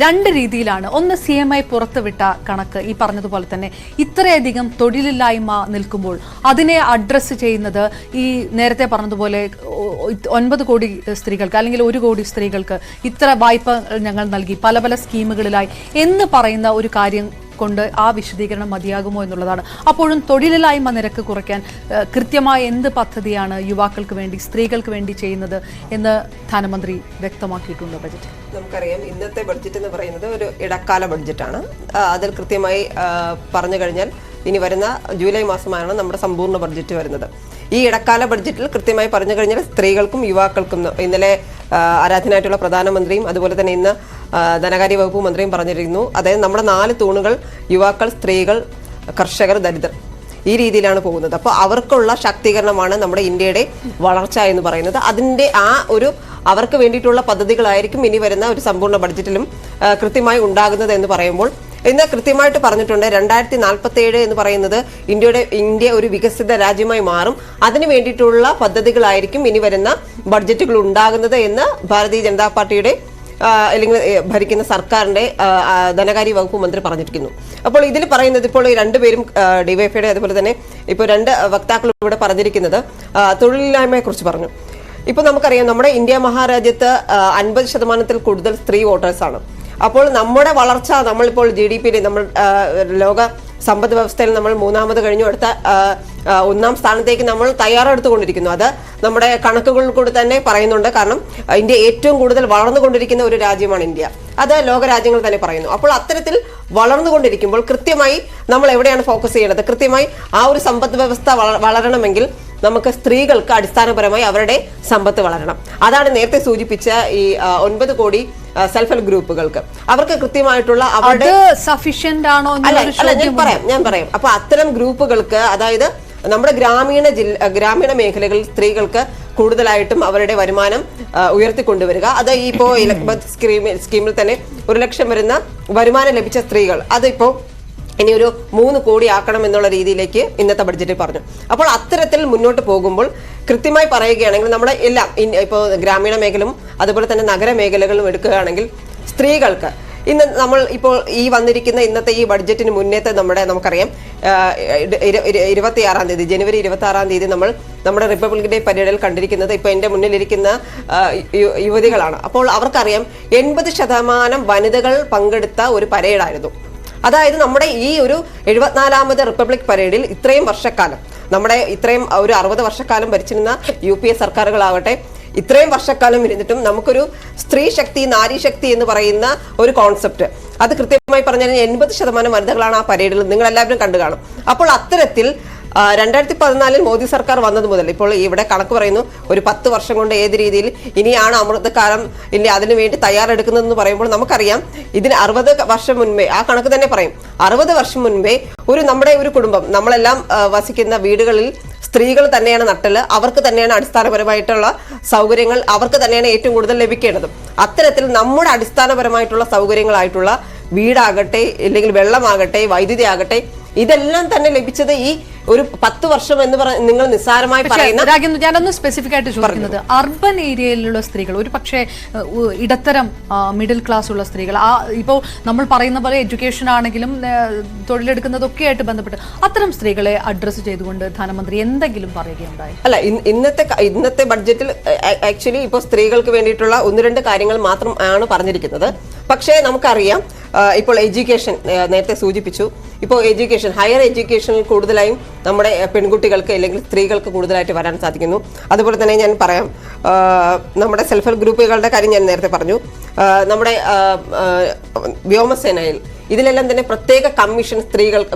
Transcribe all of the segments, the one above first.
രണ്ട് രീതിയിലാണ്. ഒന്ന് CMI പുറത്തുവിട്ട കണക്ക്, ഈ പറഞ്ഞതുപോലെ തന്നെ ഇത്രയധികം തൊഴിലില്ലായ്മ നിൽക്കുമ്പോൾ അതിനെ അഡ്രസ്സ് ചെയ്യുന്നത് ഈ നേരത്തെ പറഞ്ഞതുപോലെ 9 കോടി സ്ത്രീകൾക്ക് അല്ലെങ്കിൽ 1 കോടി സ്ത്രീകൾക്ക് ഇത്ര വായ്പ ഞങ്ങൾ നൽകി പല പല സ്കീമുകളിലായി എന്ന് പറയുന്ന ഒരു കാര്യം കൊണ്ട് ആ വിശദീകരണം മതിയാകുമോ എന്നുള്ളതാണ്. അപ്പോഴും തൊഴിലില്ലായ്മ നിരക്ക് കുറയ്ക്കാൻ കൃത്യമായ എന്ത് പദ്ധതിയാണ് യുവാക്കൾക്ക് വേണ്ടി, സ്ത്രീകൾക്ക് വേണ്ടി ചെയ്യുന്നത് എന്ന് ധനമന്ത്രി വ്യക്തമാക്കിയിട്ടുണ്ട് ബജറ്റിൽ. നമുക്കറിയാം ഇന്നത്തെ ബഡ്ജറ്റ് എന്ന് പറയുന്നത് ഒരു ഇടക്കാല ബഡ്ജറ്റാണ്. അതിൽ കൃത്യമായി പറഞ്ഞു കഴിഞ്ഞാൽ ഇനി വരുന്ന ജൂലൈ മാസമാണ് നമ്മുടെ സമ്പൂർണ്ണ ബഡ്ജറ്റ് വരുന്നത്. ഈ ഇടക്കാല ബഡ്ജറ്റിൽ കൃത്യമായി പറഞ്ഞു കഴിഞ്ഞാൽ സ്ത്രീകൾക്കും യുവാക്കൾക്കും ഇന്നലെ ആരാധനായിട്ടുള്ള പ്രധാനമന്ത്രിയും അതുപോലെ തന്നെ ഇന്ന് ധനകാര്യ വകുപ്പ് മന്ത്രിയും പറഞ്ഞിരുന്നു. അതായത് നമ്മുടെ 4 തൂണുകൾ യുവാക്കൾ, സ്ത്രീകൾ, കർഷകർ, ദരിദ്രർ, ഈ രീതിയിലാണ് പോകുന്നത്. അപ്പോൾ അവർക്കുള്ള ശാക്തീകരണമാണ് നമ്മുടെ ഇന്ത്യയുടെ വളർച്ച എന്ന് പറയുന്നത്. അതിൻ്റെ അവർക്ക് വേണ്ടിയിട്ടുള്ള പദ്ധതികളായിരിക്കും ഇനി വരുന്ന ഒരു സമ്പൂർണ്ണ ബഡ്ജറ്റിലും കൃത്യമായി ഉണ്ടാകുന്നത് എന്ന് പറയുമ്പോൾ ഇന്ന് കൃത്യമായിട്ട് പറഞ്ഞിട്ടുണ്ട് 2047 എന്ന് പറയുന്നത് ഇന്ത്യ ഒരു വികസിത രാജ്യമായി മാറും. അതിനു വേണ്ടിയിട്ടുള്ള പദ്ധതികളായിരിക്കും ഇനി വരുന്ന ബഡ്ജറ്റുകൾ ഉണ്ടാകുന്നത് എന്ന് ഭാരതീയ ജനതാ പാർട്ടിയുടെ അല്ലെങ്കിൽ ഭരിക്കുന്ന സർക്കാരിന്റെ ധനകാര്യ വകുപ്പ് മന്ത്രി പറഞ്ഞിരിക്കുന്നു. അപ്പോൾ ഇതിൽ പറയുന്നത് ഇപ്പോൾ ഈ രണ്ടുപേരും ഡിവൈഎഫ്ഐയുടെ അതുപോലെ തന്നെ ഇപ്പോൾ 2 വക്താക്കൾ ഇവിടെ പറഞ്ഞിരിക്കുന്നത് തൊഴിലില്ലായ്മയെ കുറിച്ച് പറഞ്ഞു. ഇപ്പോൾ നമുക്കറിയാം നമ്മുടെ ഇന്ത്യ മഹാരാജ്യത്ത് 50% കൂടുതൽ സ്ത്രീ വോട്ടേഴ്സാണ്. അപ്പോൾ നമ്മുടെ വളർച്ച, നമ്മളിപ്പോൾ GDP നമ്മൾ ലോക സമ്പദ് വ്യവസ്ഥയിൽ നമ്മൾ 3ാമത് കഴിഞ്ഞു, അടുത്ത 1ാം സ്ഥാനത്തേക്ക് നമ്മൾ തയ്യാറെടുത്തുകൊണ്ടിരിക്കുന്നു. അത് നമ്മുടെ കണക്കുകളിൽ കൂടി തന്നെ പറയുന്നുണ്ട്. കാരണം ഇന്ത്യ ഏറ്റവും കൂടുതൽ വളർന്നുകൊണ്ടിരിക്കുന്ന ഒരു രാജ്യമാണ് ഇന്ത്യ. അത് ലോക രാജ്യങ്ങൾ തന്നെ പറയുന്നു. അപ്പോൾ അത്തരത്തിൽ വളർന്നുകൊണ്ടിരിക്കുമ്പോൾ കൃത്യമായി നമ്മൾ എവിടെയാണ് ഫോക്കസ് ചെയ്യേണ്ടത്? കൃത്യമായി ആ ഒരു സമ്പദ് വ്യവസ്ഥ വളരണമെങ്കിൽ നമുക്ക് സ്ത്രീകൾക്ക് അടിസ്ഥാനപരമായി അവരുടെ സമ്പത്ത് വളരണം. അതാണ് നേരത്തെ സൂചിപ്പിച്ച ഈ 9 കോടി സെൽഫ് ഹെൽപ്പ് ഗ്രൂപ്പുകൾക്ക് അവർക്ക് കൃത്യമായിട്ടുള്ള അവരുടെ സഫീഷ്യന്റ് ആണോ? ഞാൻ പറയാം. അപ്പൊ അത്തരം ഗ്രൂപ്പുകൾക്ക്, അതായത് നമ്മുടെ ഗ്രാമീണ മേഖലകളിൽ സ്ത്രീകൾക്ക് കൂടുതലായിട്ടും അവരുടെ വരുമാനം ഉയർത്തിക്കൊണ്ടുവരിക. അത് ഇപ്പോ സ്കീമിൽ തന്നെ 1 ലക്ഷം വരുന്ന വരുമാനം ലഭിച്ച സ്ത്രീകൾ അതിപ്പോ ഇനി ഒരു 3 കോടി ആക്കണം എന്നുള്ള രീതിയിലേക്ക് ഇന്നത്തെ ബഡ്ജറ്റിൽ പറഞ്ഞു. അപ്പോൾ അത്തരത്തിൽ മുന്നോട്ട് പോകുമ്പോൾ കൃത്യമായി പറയുകയാണെങ്കിൽ നമ്മുടെ എല്ലാം ഇപ്പോൾ ഗ്രാമീണ മേഖലയും അതുപോലെ തന്നെ നഗരമേഖലകളും എടുക്കുകയാണെങ്കിൽ സ്ത്രീകൾക്ക് ഇന്ന് നമ്മൾ ഇപ്പോൾ ഈ വന്നിരിക്കുന്ന ഇന്നത്തെ ഈ ബഡ്ജറ്റിന് മുന്നേത്തെ നമുക്കറിയാം 26-ാം തീയതി ജനുവരി 26-ാം തീയതി നമ്മുടെ റിപ്പബ്ലിക് ഡേ പരേഡിൽ കണ്ടിരിക്കുന്നത് ഇപ്പോൾ എൻ്റെ മുന്നിലിരിക്കുന്ന യുവതികളാണ്. അപ്പോൾ അവർക്കറിയാം 80% വനിതകൾ പങ്കെടുത്ത ഒരു പരേഡായിരുന്നു. അതായത് നമ്മുടെ ഈ ഒരു 74ാമത് റിപ്പബ്ലിക് പരേഡിൽ ഇത്രയും വർഷക്കാലം ഇത്രയും ഒരു 60 വർഷക്കാലം ഭരിച്ചിരുന്ന UPA സർക്കാരുകളാവട്ടെ ഇത്രയും വർഷക്കാലം ഇരുന്നിട്ടും നമുക്കൊരു സ്ത്രീ ശക്തി, നാരി ശക്തി എന്ന് പറയുന്ന ഒരു കോൺസെപ്റ്റ് അത് കൃത്യമായി പറഞ്ഞാൽ 80% വനിതകളാണ് ആ പരേഡിൽ നിങ്ങൾ എല്ലാവരും കണ്ടു കാണും. അപ്പോൾ അത്തരത്തിൽ 2014 മോദി സർക്കാർ വന്നത് മുതൽ ഇപ്പോൾ ഇവിടെ കണക്ക് പറയുന്നു ഒരു 10 വർഷം കൊണ്ട് ഏത് രീതിയിൽ ഇനിയാണ് അമൃതകാലം ഇല്ല അതിനു വേണ്ടി തയ്യാറെടുക്കുന്നതെന്ന് പറയുമ്പോൾ നമുക്കറിയാം ഇതിന് 60 വർഷം മുൻപേ ആ കണക്ക് തന്നെ പറയും. 60 വർഷം മുൻപേ നമ്മുടെ ഒരു കുടുംബം, നമ്മളെല്ലാം വസിക്കുന്ന വീടുകളിൽ സ്ത്രീകൾ തന്നെയാണ് നട്ടല്. അവർക്ക് തന്നെയാണ് അടിസ്ഥാനപരമായിട്ടുള്ള സൗകര്യങ്ങൾ അവർക്ക് തന്നെയാണ് ഏറ്റവും കൂടുതൽ ലഭിക്കേണ്ടത്. അത്തരത്തിൽ നമ്മുടെ അടിസ്ഥാനപരമായിട്ടുള്ള സൗകര്യങ്ങളായിട്ടുള്ള വീടാകട്ടെ അല്ലെങ്കിൽ വെള്ളമാകട്ടെ വൈദ്യുതി ആകട്ടെ ഇതെല്ലാം തന്നെ ലഭിച്ചത് ഈ ഒരു 10 വർഷം എന്ന് നിങ്ങൾ നിസ്സാരമായി പറയുന്ന. ഞാനൊന്ന് സ്പെസിഫിക് ആയിട്ട് ചോദിക്കുന്നത് അർബൻ ഏരിയയിലുള്ള സ്ത്രീകൾ, ഒരു പക്ഷേ ഇടത്തരം മിഡിൽ ക്ലാസ് ഉള്ള സ്ത്രീകൾ, ഇപ്പോൾ നമ്മൾ പറയുന്ന പോലെ എഡ്യൂക്കേഷൻ ആണെങ്കിലും തൊഴിലെടുക്കുന്നതൊക്കെ ആയിട്ട് ബന്ധപ്പെട്ട് അത്തരം സ്ത്രീകളെ അഡ്രസ്സ് ചെയ്തുകൊണ്ട് ധനമന്ത്രി എന്തെങ്കിലും പറയുകയുണ്ടായി? അല്ല, ഇന്നത്തെ ബഡ്ജറ്റിൽ ആക്ച്വലി ഇപ്പോൾ സ്ത്രീകൾക്ക് വേണ്ടിയിട്ടുള്ള 1-2 കാര്യങ്ങൾ മാത്രം ആണ് പറഞ്ഞിരിക്കുന്നത്. പക്ഷേ നമുക്കറിയാം ഇപ്പോൾ എഡ്യൂക്കേഷൻ നേരത്തെ സൂചിപ്പിച്ചു. ഇപ്പോൾ ഹയർ എഡ്യൂക്കേഷനിൽ കൂടുതലായും നമ്മുടെ പെൺകുട്ടികൾക്ക് അല്ലെങ്കിൽ സ്ത്രീകൾക്ക് കൂടുതലായിട്ട് വരാൻ സാധിക്കുന്നു. അതുപോലെ തന്നെ ഞാൻ പറയാം, നമ്മുടെ സെൽഫ് ഹെൽപ്പ് ഗ്രൂപ്പുകളുടെ കാര്യം ഞാൻ നേരത്തെ പറഞ്ഞു. നമ്മുടെ വ്യോമസേനയിൽ ഇതിലെല്ലാം തന്നെ പ്രത്യേക കമ്മീഷൻ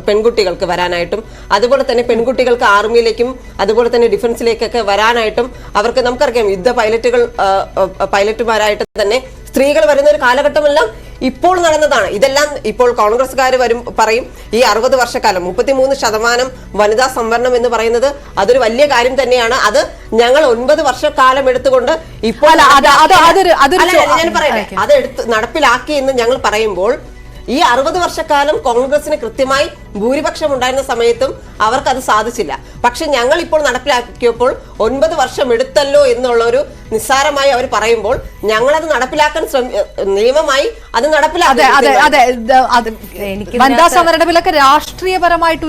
പെൺകുട്ടികൾക്ക് വരാനായിട്ടും അതുപോലെ തന്നെ പെൺകുട്ടികൾക്ക് ആർമിയിലേക്കും അതുപോലെ തന്നെ ഡിഫൻസിലേക്കൊക്കെ വരാനായിട്ടും അവർക്ക് നമുക്കറിയാം പൈലറ്റുമാരായിട്ട് തന്നെ സ്ത്രീകൾ വരുന്ന ഒരു കാലഘട്ടമെല്ലാം ഇപ്പോൾ നടന്നതാണ്. ഇതെല്ലാം ഇപ്പോൾ കോൺഗ്രസ്സുകാർ പറയും ഈ 60 വർഷക്കാലം 33% വനിതാ സംവരണം എന്ന് പറയുന്നത് അതൊരു വലിയ കാര്യം തന്നെയാണ്. അത് ഞങ്ങൾ 9 വർഷക്കാലം എടുത്തുകൊണ്ട് ഇപ്പോൾ ഞാൻ പറയട്ടെ അത് നടപ്പിലാക്കി എന്ന് ഞങ്ങൾ പറയുമ്പോൾ ഈ 60 വർഷക്കാലം കോൺഗ്രസിന് കൃത്യമായി ഭൂരിപക്ഷം ഉണ്ടായിരുന്ന സമയത്തും അവർക്ക് അത് സാധിച്ചില്ല. പക്ഷെ ഞങ്ങൾ ഇപ്പോൾ നടപ്പിലാക്കിയപ്പോൾ 9 വർഷം എടുത്തല്ലോ എന്നുള്ള ഒരു നിസ്സാരമായി അവർ പറയുമ്പോൾ ഞങ്ങളത് നടപ്പിലാക്കാൻ നിയമമായി അത് നടപ്പിലാക്കി. വനിതാ സംവരണ ബില്ലൊക്കെ രാഷ്ട്രീയപരമായിട്ട്